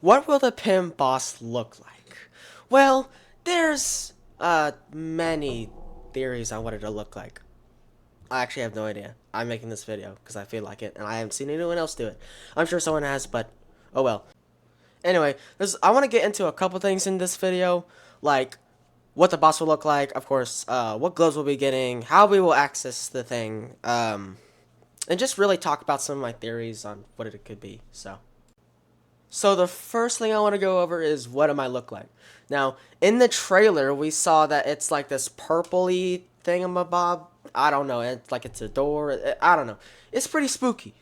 What will the Pim boss look like? Well, there's many theories on what it'll look like. I actually have no idea. I'm making this video because I feel like it, and I haven't seen anyone else do it. I'm sure someone has, but oh well. Anyway, I want to get into a couple things in this video, like what the boss will look like, of course, what gloves we'll be getting, how we will access the thing, and just really talk about some of my theories on what it could be. So the first thing I want to go over is what it might look like. Now, in the trailer, we saw that it's like this purpley thingamabob. I don't know. It's like it's a door. I don't know. It's pretty spooky.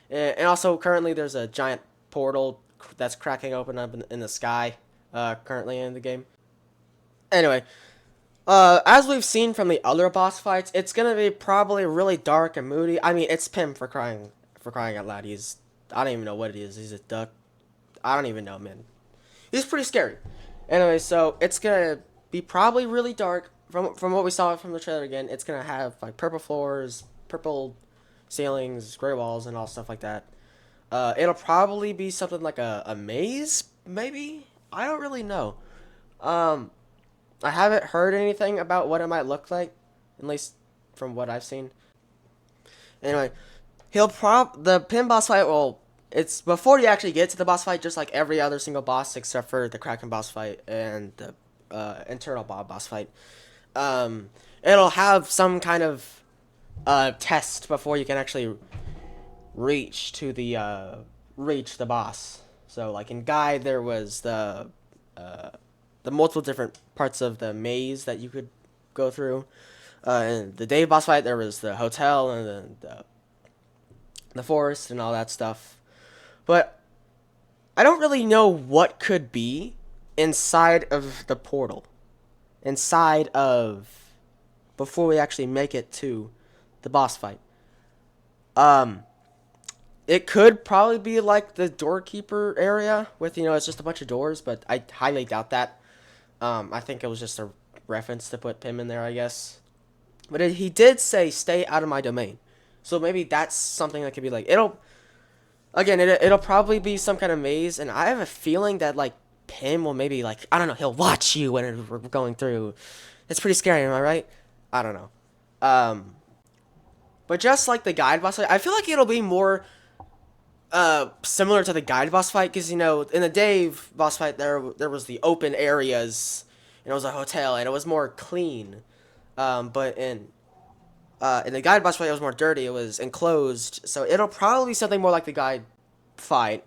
And also currently there's a giant portal that's cracking open up in the sky. Currently in the game. Anyway, as we've seen from the other boss fights, it's gonna be probably really dark and moody. I mean, it's Pim for crying out loud. I don't even know what it is. He's a duck. I don't even know, man. He's pretty scary. Anyway, so it's gonna be probably really dark. From what we saw from the trailer again, it's gonna have like purple floors, purple ceilings, gray walls, and all stuff like that. It'll probably be something like a maze, maybe. I don't really know. Um, I haven't heard anything about what it might look like, at least from what I've seen. Anyway, the pin boss fight will it's before you actually get to the boss fight, just like every other single boss except for the Kraken boss fight and the internal boss fight. It'll have some kind of test before you can actually reach the boss. So like in Guide, there was the multiple different parts of the maze that you could go through. In the Dave boss fight, there was the hotel and then the forest and all that stuff. But I don't really know what could be inside of the portal. Inside of before we actually make it to the boss fight. Um it could probably be like the doorkeeper area with it's just a bunch of doors, but I highly doubt that. I think it was just a reference to put Pim in there, I guess. But he did say stay out of my domain. So maybe that's something that could be like it'll probably be some kind of maze, and I have a feeling that like Pim will maybe like I don't know, he'll watch you when we're going through. It's pretty scary, am I right? I don't know. Um, but just like the guide boss fight, I feel like it'll be more similar to the guide boss fight because in the Dave boss fight there was the open areas and it was a hotel and it was more clean. But in the guide boss fight, it was more dirty. It was enclosed, so it'll probably be something more like the guide fight.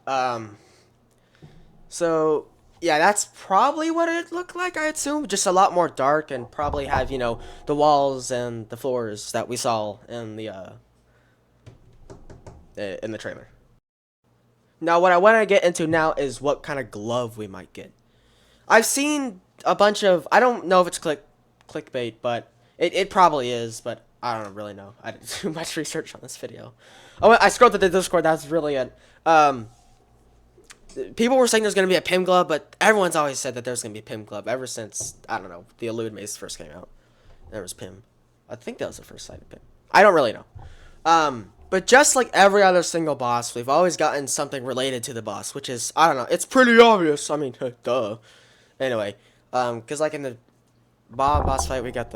So yeah, that's probably what it looked like. I assume just a lot more dark and probably have the walls and the floors that we saw in the trailer. Now, what I want to get into now is what kind of glove we might get. I've seen a bunch of. I don't know if it's clickbait, but it probably is, but I don't really know. I didn't do much research on this video. Oh, I scrolled to the Discord. That's really it. People were saying there's gonna be a Pim glove, but everyone's always said that there's gonna be a Pim glove ever since I don't know the Elude Maze first came out. There was Pim. I think that was the first sight of Pim. I don't really know. But just like every other single boss, we've always gotten something related to the boss, which is I don't know. It's pretty obvious. I mean, duh. Anyway, because like in the boss fight, we got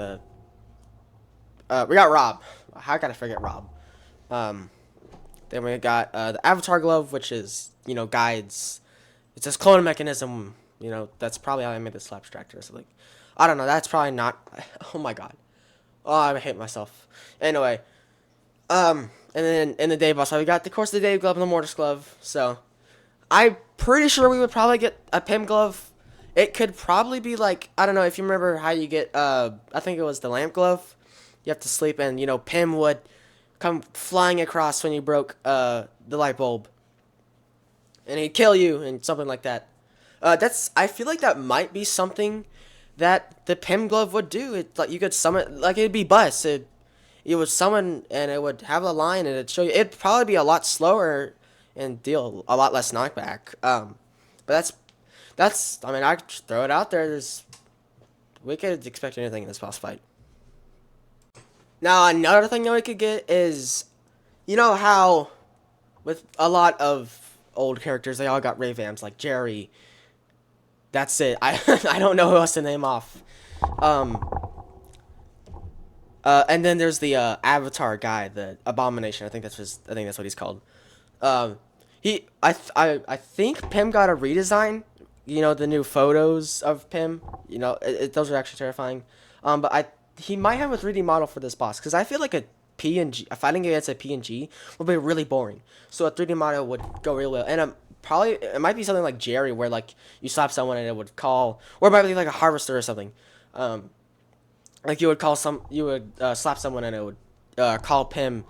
Rob. How can I forget Rob? Then we got the Avatar Glove, which is guides. It's this clone mechanism. That's probably how I made the slap extractor. So like, I don't know. That's probably not. Oh my god. Oh, I hate myself. Anyway, and then in the Dave boss fight, we got of course the Dave Glove and the Mortis Glove. So I'm pretty sure we would probably get a Pim Glove. It could probably be like I don't know if you remember how you get. I think it was the Lamp Glove. You have to sleep, and Pim would come flying across when you broke the light bulb, and he'd kill you and something like that. I feel like that might be something that the Pim glove would do. It like you could summon like it'd be bus. It would summon and it would have a line and it'd show you. It'd probably be a lot slower and deal a lot less knockback. But that's I mean I just throw it out there. We could expect anything in this boss fight. Now, another thing that we could get is, how with a lot of old characters. They all got revamps, like Jerry. That's it. I I don't know who else to name off. Um. And then there's the Avatar guy, the Abomination. I think that's what he's called. Um. I think Pim got a redesign. You know, the new photos of Pim. You know, those are actually terrifying. But he might have a 3D model for this boss because I feel like a PNG fighting against a PNG would be really boring. So a 3D model would go really well, and probably it might be something like Jerry, where like you slap someone and it would call, or it might be like a harvester or something. Like you would slap someone and it would call Pim,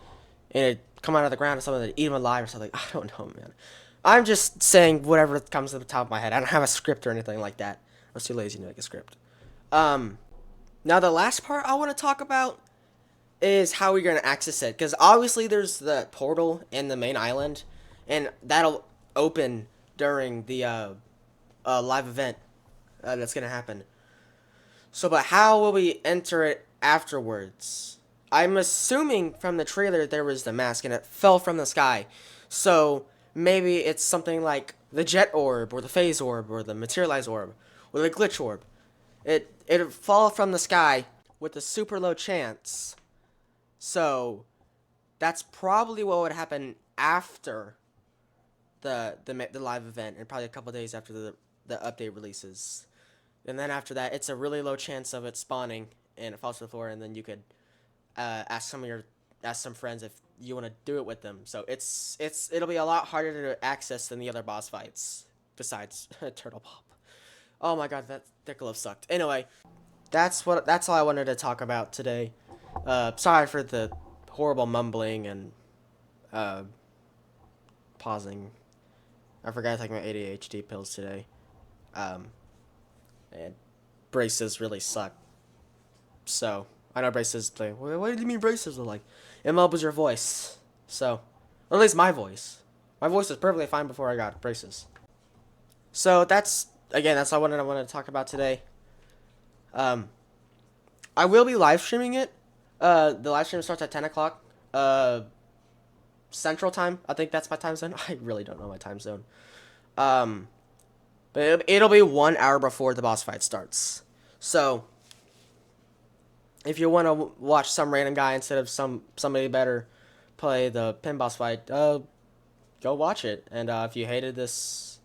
and it come out of the ground or something, and eat him alive or something. I don't know, man. I'm just saying whatever comes to the top of my head. I don't have a script or anything like that. I was too lazy to make a script. Now the last part I want to talk about is how we're going to access it. Because obviously there's the portal in the main island, and that'll open during the live event that's going to happen. So, but how will we enter it afterwards? I'm assuming from the trailer there was the mask and it fell from the sky. So, maybe it's something like the jet orb, or the phase orb, or the materialize orb, or the glitch orb. It'd fall from the sky with a super low chance. So that's probably what would happen after the live event, and probably a couple days after the update releases. And then after that, it's a really low chance of it spawning and it falls to the floor, and then you could ask some friends if you want to do it with them. So it'll be a lot harder to access than the other boss fights besides Turtle Pop. Oh my god, that Piccolo sucked. Anyway, that's all I wanted to talk about today. Sorry for the horrible mumbling and pausing. I forgot to take my ADHD pills today. And braces really suck. So I know braces play. What do you mean braces are like? It mumbles your voice. So, or at least my voice. My voice was perfectly fine before I got braces. So that's all I wanted to talk about today. I will be live streaming it. The live stream starts at 10 o'clock Central Time. I think that's my time zone. I really don't know my time zone. But it'll be 1 hour before the boss fight starts. So if you want to watch some random guy instead of somebody better play the Pim Bossfight, go watch it. And if you hated this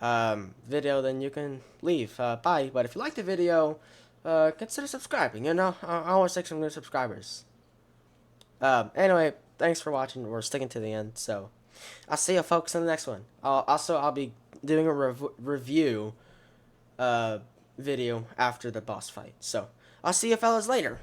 video, then you can leave. Bye. But if you liked the video, consider subscribing. You know, I want to take some new subscribers. Anyway, thanks for watching. We're sticking to the end. So I'll see you folks in the next one. I'll be doing a review video after the boss fight. So I'll see you fellas later.